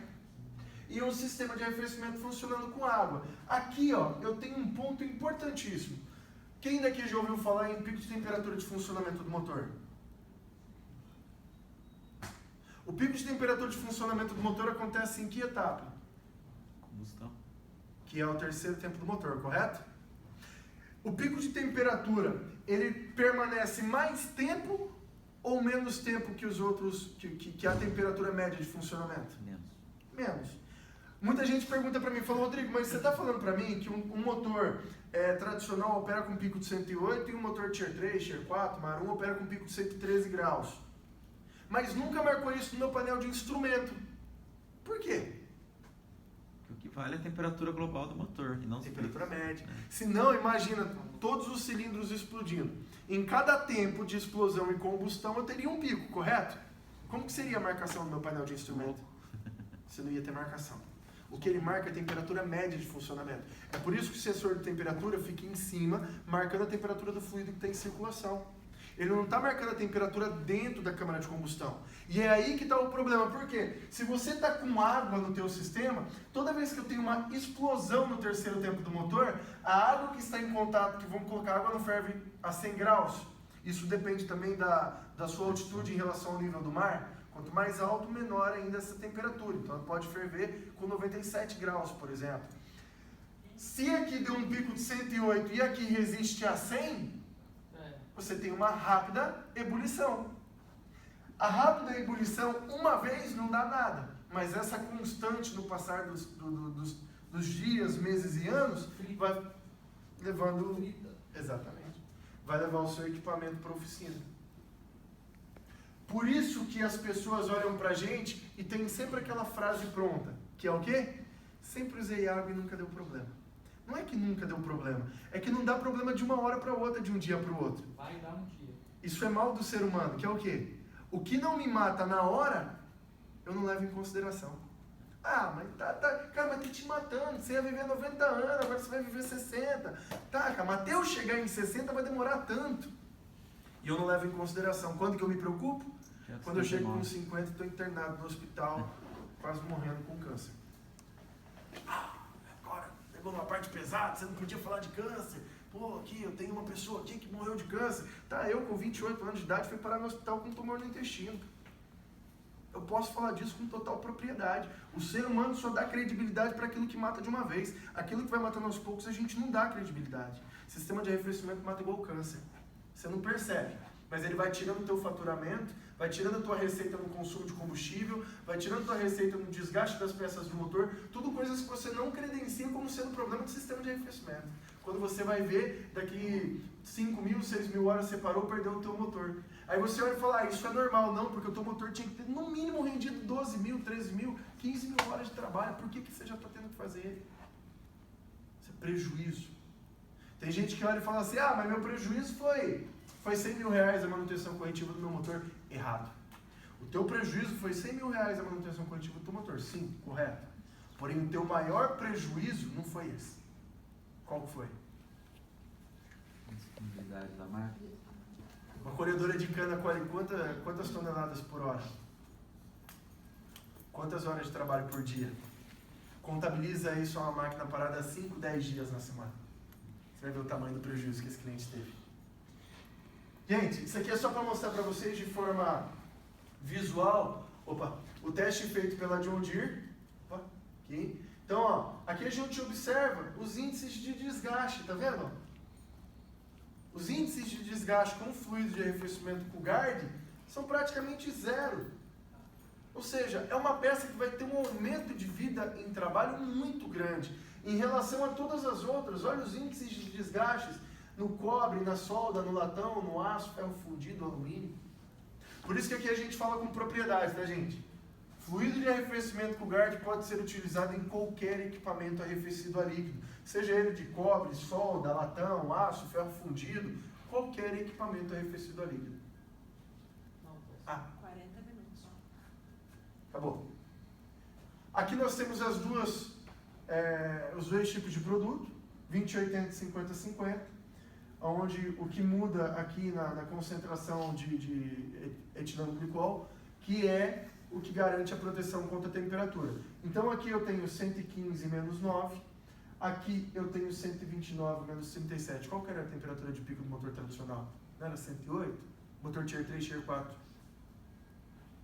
e um sistema de arrefecimento funcionando com água. Aqui, ó, eu tenho um ponto importantíssimo. Quem daqui já ouviu falar em pico de temperatura de funcionamento do motor? O pico de temperatura de funcionamento do motor acontece em que etapa? Combustão. Que é o terceiro tempo do motor, correto? O pico de temperatura, ele permanece mais tempo ou menos tempo que os outros, que a temperatura média de funcionamento? Menos. Muita gente pergunta para mim, falou, Rodrigo, mas você está falando para mim que um motor tradicional opera com pico de 108 e um motor Tier 3, Tier 4, Mar 1 opera com pico de 113 graus. Mas nunca marcou isso no meu painel de instrumento. Por quê? O que vale é a temperatura global do motor, e não temperatura média. Se não, imagina todos os cilindros explodindo. Em cada tempo de explosão e combustão eu teria um pico, correto? Como que seria a marcação do meu painel de instrumento? Você não ia ter marcação. O que ele marca é a temperatura média de funcionamento. É por isso que o sensor de temperatura fica em cima, marcando a temperatura do fluido que está em circulação. Ele não está marcando a temperatura dentro da câmara de combustão. E é aí que está o problema. Por quê? Se você está com água no teu sistema, toda vez que eu tenho uma explosão no terceiro tempo do motor, a água que está em contato, que vamos colocar, a água não ferve a 100 graus. Isso depende também da sua altitude em relação ao nível do mar. Quanto mais alto, menor ainda essa temperatura. Então ela pode ferver com 97 graus, por exemplo. Se aqui deu um pico de 108 e aqui resiste a 100... você tem uma rápida ebulição. A rápida ebulição, uma vez, não dá nada. Mas essa constante no passar dos dias, meses e anos, vai levando... Exatamente. Vai levar o seu equipamento para a oficina. Por isso que as pessoas olham pra gente e tem sempre aquela frase pronta, que é o quê? Sempre usei água e nunca deu problema. Não é que nunca deu problema, é que não dá problema de uma hora para outra, de um dia para o outro. Vai dar um dia. Isso é mal do ser humano, que é o quê? O que não me mata na hora, eu não levo em consideração. Ah, mas cara, mas tá te matando, você ia viver 90 anos, agora você vai viver 60. Tá, cara, mas até eu chegar em 60 vai demorar tanto. E eu não levo em consideração. Quando que eu me preocupo? Quando eu chego com 50 e estou internado no hospital, quase morrendo com câncer. Agora, pegou uma parte pesada, você não podia falar de câncer. Pô, aqui, eu tenho uma pessoa aqui que morreu de câncer. Tá, eu com 28 anos de idade fui parar no hospital com um tumor no intestino. Eu posso falar disso com total propriedade. O ser humano só dá credibilidade para aquilo que mata de uma vez. Aquilo que vai matando aos poucos, a gente não dá credibilidade. O sistema de arrefecimento mata igual câncer. Você não percebe, mas ele vai tirando o teu faturamento, vai tirando a tua receita no consumo de combustível, vai tirando a tua receita no desgaste das peças do motor, tudo coisas que você não credencia como sendo problema do sistema de arrefecimento. Quando você vai ver, daqui 5.000, 6.000 horas você parou, perdeu o teu motor. Aí você olha e fala, isso é normal, não, porque o teu motor tinha que ter no mínimo rendido 12.000, 13.000, 15.000 horas de trabalho, por que você já está tendo que fazer ele? Isso é prejuízo. Tem gente que olha e fala assim, mas meu prejuízo foi R$100.000 a manutenção corretiva do meu motor. Errado. O teu prejuízo foi R$100.000 a manutenção corretiva do teu motor. Sim, correto. Porém, o teu maior prejuízo não foi esse. Qual foi? Disponibilidade da máquina. Uma colhedora de cana colhe quantas toneladas por hora? Quantas horas de trabalho por dia? Contabiliza isso a uma máquina parada 5, 10 dias na semana. Você vai ver o tamanho do prejuízo que esse cliente teve. Gente, isso aqui é só para mostrar para vocês de forma visual. O teste feito pela John Deere. Aqui. Então, aqui a gente observa os índices de desgaste, tá vendo? Os índices de desgaste com fluido de arrefecimento com guard são praticamente zero. Ou seja, é uma peça que vai ter um aumento de vida em trabalho muito grande. Em relação a todas as outras, olha os índices de desgastes no cobre, na solda, no latão, no aço, ferro fundido, alumínio. Por isso que aqui a gente fala com propriedade, tá, gente? Fluido de arrefecimento com guard pode ser utilizado em qualquer equipamento arrefecido a líquido. Seja ele de cobre, solda, latão, aço, ferro fundido, qualquer equipamento arrefecido a líquido. 40 minutos. Acabou. Aqui nós temos os dois tipos de produto, 2080 e 50-50, onde o que muda aqui na concentração de etileno glicol, que é o que garante a proteção contra a temperatura. Então aqui eu tenho 115 menos 9, aqui eu tenho 129 menos 37. Qual que era a temperatura de pico do motor tradicional? Não era 108? Motor Tier 3, Tier 4?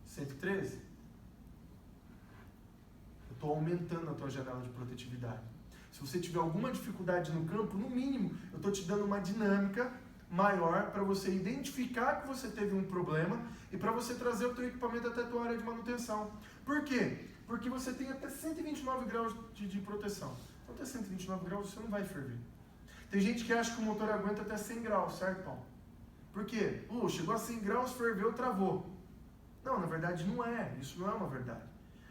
113? Eu estou aumentando a tua janela de protetividade. Se você tiver alguma dificuldade no campo, no mínimo, eu estou te dando uma dinâmica maior para você identificar que você teve um problema e para você trazer o teu equipamento até a tua área de manutenção. Por quê? Porque você tem até 129 graus de proteção. Então, até 129 graus você não vai ferver. Tem gente que acha que o motor aguenta até 100 graus, certo, Paulo? Por quê? Chegou a 100 graus, ferveu, travou. Não, na verdade não é. Isso não é uma verdade.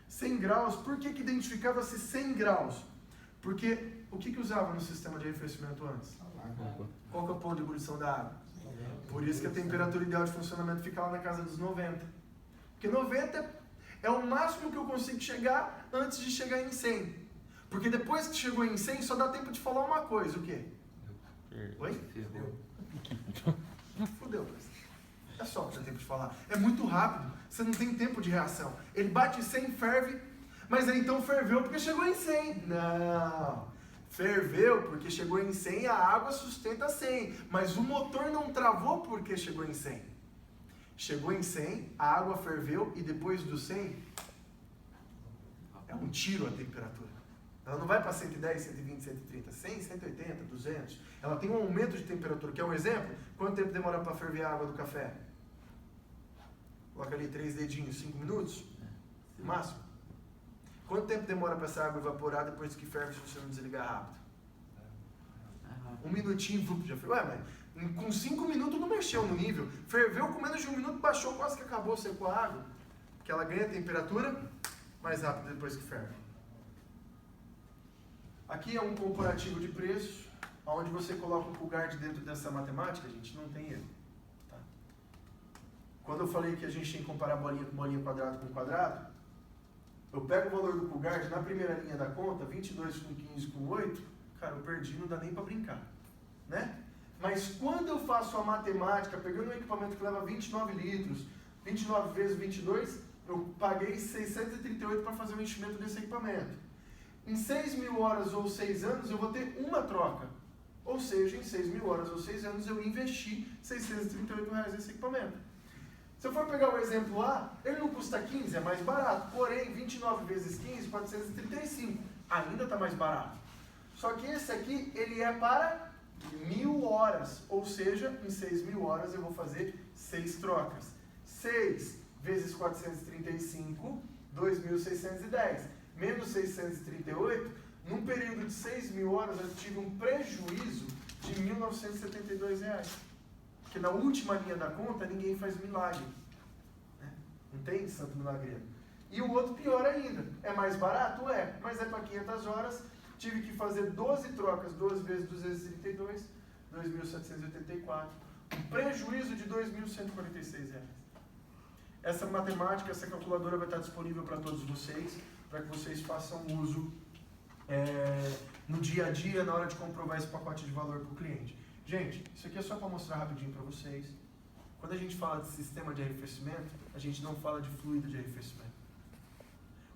100 graus, por que identificava-se 100 graus? Porque o que usava no sistema de arrefecimento antes? Qual que é o ponto de ebulição da água? Por isso que a temperatura ideal de funcionamento fica lá na casa dos 90. Porque 90 é o máximo que eu consigo chegar antes de chegar em 100. Porque depois que chegou em 100, só dá tempo de falar uma coisa. O quê? Oi? Fudeu. É só que dá tempo de falar. É muito rápido. Você não tem tempo de reação. Ele bate em 100, ferve. Mas aí então ferveu porque chegou em 100. Não. Ferveu porque chegou em 100 e a água sustenta 100. Mas o motor não travou porque chegou em 100. Chegou em 100, a água ferveu e depois do 100 é um tiro a temperatura. Ela não vai para 110, 120, 130, 100, 180, 200. Ela tem um aumento de temperatura. Quer um exemplo? Quanto tempo demora para ferver a água do café? Coloca ali 3 dedinhos, 5 minutos? Máximo. Quanto tempo demora para essa água evaporar depois que ferve se você não desligar rápido? 1 minutinho, já ferveu. Mas com 5 minutos não mexeu no nível. Ferveu, com menos de 1 minuto, baixou, quase que acabou, secou a água. Porque ela ganha temperatura mais rápido depois que ferve. Aqui é um comparativo de preço, onde você coloca o Coolguard dentro dessa matemática, gente, não tem erro. Tá? Quando eu falei que a gente tem que comparar bolinha com bolinha, quadrado com quadrado, eu pego o valor do Coolguard na primeira linha da conta, 22 com 15 com 8, cara, eu perdi, não dá nem para brincar, né? Mas quando eu faço a matemática, pegando um equipamento que leva 29 litros, 29 vezes 22, eu paguei 638 para fazer o enchimento desse equipamento. Em 6.000 horas ou 6 anos, eu vou ter uma troca. Ou seja, em 6.000 horas ou 6 anos, eu investi R$638 nesse equipamento. Se eu for pegar o exemplo lá, ele não custa 15, é mais barato. Porém, 29 vezes 15, 435. Ainda está mais barato. Só que esse aqui, ele é para 1.000 horas. Ou seja, em 6.000 horas, eu vou fazer 6 trocas. 6 vezes 435, 2.610. Menos 638, num período de 6.000 horas, eu tive um prejuízo de R$1.972. Porque na última linha da conta, ninguém faz milagre. Né? Não tem santo milagreiro. E o outro pior ainda. É mais barato? É. Mas é para 500 horas. Tive que fazer 12 trocas. 12 vezes 232, R$2.784. Um prejuízo de R$2.146. Essa matemática, essa calculadora vai estar disponível para todos vocês, para que vocês façam uso no dia a dia, na hora de comprovar esse pacote de valor para o cliente. Gente, isso aqui é só para mostrar rapidinho para vocês. Quando a gente fala de sistema de arrefecimento, a gente não fala de fluido de arrefecimento.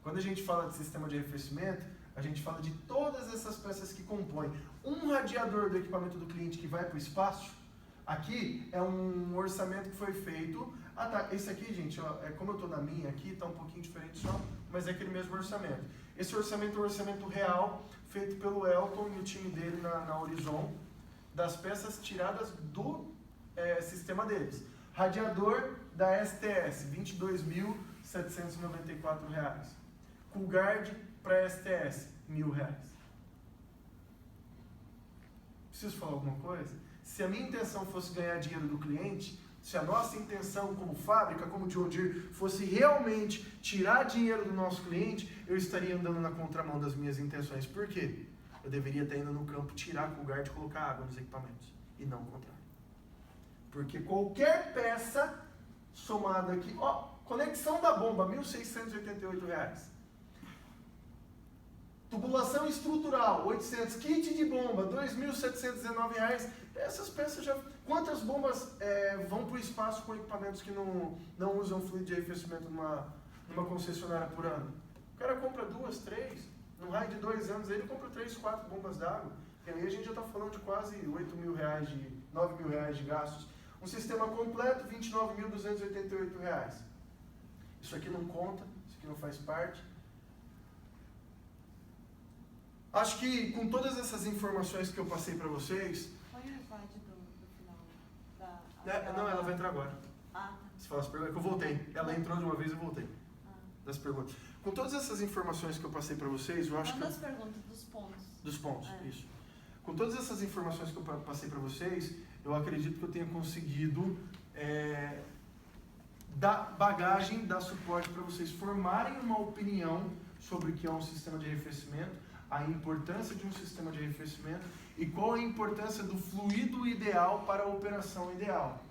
Quando a gente fala de sistema de arrefecimento, a gente fala de todas essas peças que compõem. Um radiador do equipamento do cliente que vai para o espaço, aqui é um orçamento que foi feito. Ah tá, esse aqui, gente, ó, como eu estou na minha aqui, está um pouquinho diferente só, mas é aquele mesmo orçamento. Esse orçamento é um orçamento real, feito pelo Elton e o time dele na Horizon, das peças tiradas do sistema deles. Radiador da STS, R$ 22.794. Coolguard para STS, R$ 1.000. Preciso falar alguma coisa? Se a minha intenção fosse ganhar dinheiro do cliente, se a nossa intenção como fábrica, como John Deere, fosse realmente tirar dinheiro do nosso cliente, eu estaria andando na contramão das minhas intenções. Por quê? Eu deveria estar indo no campo tirar a Coolguard e colocar água nos equipamentos, e não o contrário. Porque qualquer peça somada aqui, ó, conexão da bomba, R$ 1.688. Tubulação estrutural, 800. Kit de bomba, R$ 2.719. Essas peças já... Quantas bombas vão para o espaço com equipamentos que não usam fluido de arrefecimento numa concessionária por ano? O cara compra 2, 3, no raio de 2 anos ele compra 3, 4 bombas d'água. E aí a gente já está falando de quase 8 mil reais, 9 mil reais de gastos. Um sistema completo, R$ 29.288. Isso aqui não conta, isso aqui não faz parte. Acho que com todas essas informações que eu passei para vocês... Põe o slide do final da... Não, ela vai entrar agora. Ah, tá. Você fala as perguntas, que eu voltei. Ela entrou de uma vez e eu voltei. Das perguntas. Com todas essas informações que eu passei para vocês, eu acho Não que... das perguntas, dos pontos. Dos pontos, É. isso. Com todas essas informações que eu passei para vocês, eu acredito que eu tenha conseguido dar bagagem, dar suporte para vocês formarem uma opinião sobre o que é um sistema de arrefecimento, a importância de um sistema de arrefecimento e qual a importância do fluido ideal para a operação ideal.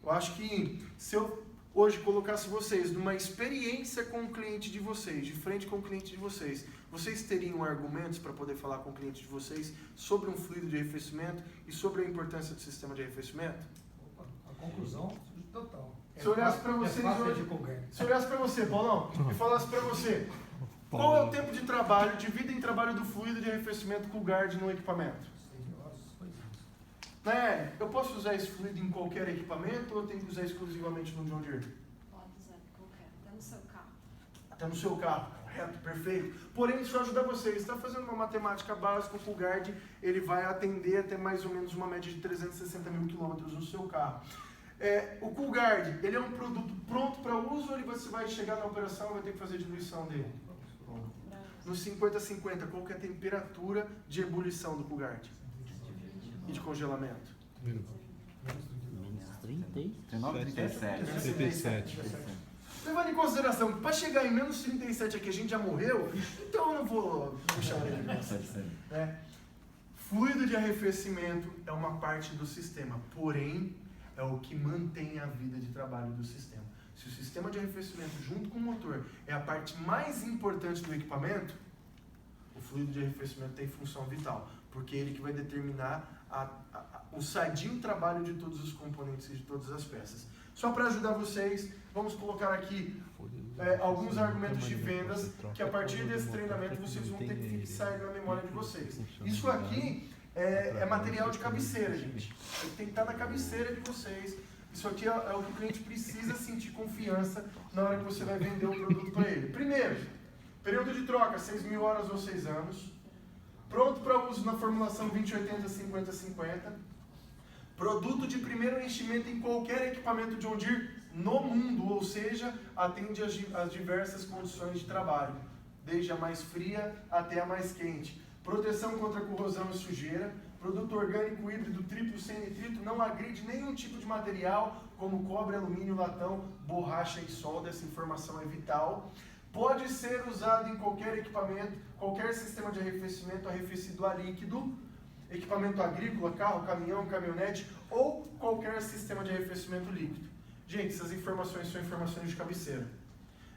Eu acho que se eu hoje colocasse vocês numa experiência com o cliente de vocês, de frente com o cliente de vocês, vocês teriam argumentos para poder falar com o cliente de vocês sobre um fluido de arrefecimento e sobre a importância do sistema de arrefecimento? Opa, a conclusão total. Se eu olhasse para vocês fácil hoje, de conversa. se eu olhasse para você, Paulão, e falasse para você, qual é o tempo de trabalho, de vida em trabalho do fluido de arrefecimento Coolguard no equipamento? 6 horas, foi isso. Né? Eu posso usar esse fluido em qualquer equipamento ou eu tenho que usar exclusivamente no John Deere? Pode usar qualquer, até no seu carro. Até no seu carro, correto, perfeito. Porém, deixa eu ajudar vocês. Está fazendo uma matemática básica, o Coolguard, ele vai atender até mais ou menos uma média de 360 mil quilômetros no seu carro. O Coolguard, ele é um produto pronto para uso ou você vai chegar na operação e vai ter que fazer a diluição dele? No 50-50, qual que é a temperatura de ebulição do Coolguard? E de congelamento? Menos 39, 37. 37. Levando em consideração que para chegar em menos 37 aqui a gente já morreu, então eu não vou puxar ele. Né? Fluido de arrefecimento é uma parte do sistema, porém é o que mantém a vida de trabalho do sistema. Se o sistema de arrefecimento junto com o motor é a parte mais importante do equipamento, o fluido de arrefecimento tem função vital, porque é ele que vai determinar o sadio trabalho de todos os componentes e de todas as peças. Só para ajudar vocês, vamos colocar aqui alguns argumentos de vendas que a partir desse treinamento vocês vão ter que fixar na memória de vocês. Isso aqui é material de cabeceira, gente. Tem que estar na cabeceira de vocês. Isso aqui é o que o cliente precisa sentir confiança na hora que você vai vender o produto para ele. Primeiro, período de troca, 6.000 horas ou 6 anos. Pronto para uso na formulação 2080-50-50. Produto de primeiro enchimento em qualquer equipamento John Deere no mundo, ou seja, atende às diversas condições de trabalho, desde a mais fria até a mais quente. Proteção contra corrosão e sujeira. Produto orgânico híbrido triplo sem nitrito, não agride nenhum tipo de material, como cobre, alumínio, latão, borracha e solda. Essa informação é vital. Pode ser usado em qualquer equipamento, qualquer sistema de arrefecimento, arrefecido a líquido, equipamento agrícola, carro, caminhão, caminhonete ou qualquer sistema de arrefecimento líquido. Gente, essas informações são informações de cabeceira.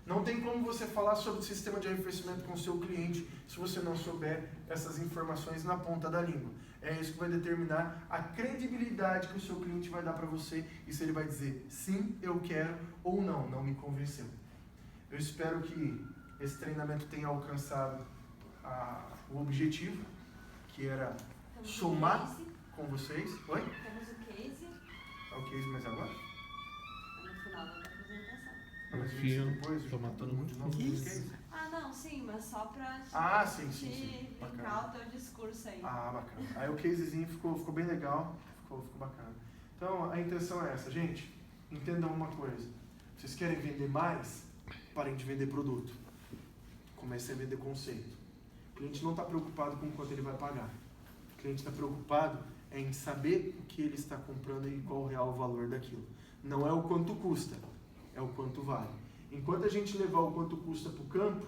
Não tem como você falar sobre o sistema de arrefecimento com o seu cliente se você não souber essas informações na ponta da língua. É isso que vai determinar a credibilidade que o seu cliente vai dar para você e se ele vai dizer sim, eu quero ou não, não me convenceu. Eu espero que esse treinamento tenha alcançado o objetivo, que era Temos somar o case. com vocês. Oi? Temos o case É o case mais agora? no final da apresentação. Mas a gente Fio, depois, tomar todo todo mundo de novo mundo. com os cases? Ah, não, sim, mas só pra Sim. te Bacana. linkar o teu discurso aí. Bacana. Aí o casezinho ficou bem legal, ficou bacana. Então, a intenção é essa, gente. Entendam uma coisa. Vocês querem vender mais? Parem de vender produto. Comecem a vender conceito. O cliente não está preocupado com quanto ele vai pagar. O cliente está preocupado em saber o que ele está comprando e qual o real valor daquilo. Não é o quanto custa, é o quanto vale. Enquanto a gente levar o quanto custa para o campo,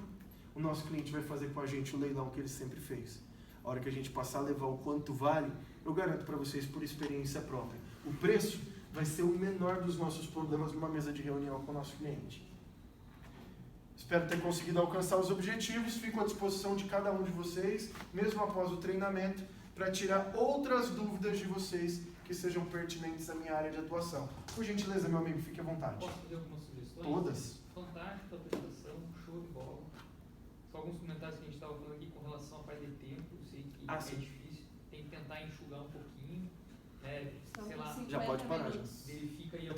o nosso cliente vai fazer com a gente o leilão que ele sempre fez. A hora que a gente passar a levar o quanto vale, eu garanto para vocês por experiência própria, o preço vai ser o menor dos nossos problemas numa mesa de reunião com o nosso cliente. Espero ter conseguido alcançar os objetivos, fico à disposição de cada um de vocês, mesmo após o treinamento, para tirar outras dúvidas de vocês que sejam pertinentes à minha área de atuação. Por gentileza, meu amigo, fique à vontade. Posso fazer algumas sugestões? Todas. Fantástica a apresentação. alguns comentários que a gente estava falando aqui com relação à perda de tempo. Eu sei que é sim. difícil, tem que tentar enxugar um pouquinho, né? São Sei lá, 50 Já pode parar, já. minutos. verifica aí.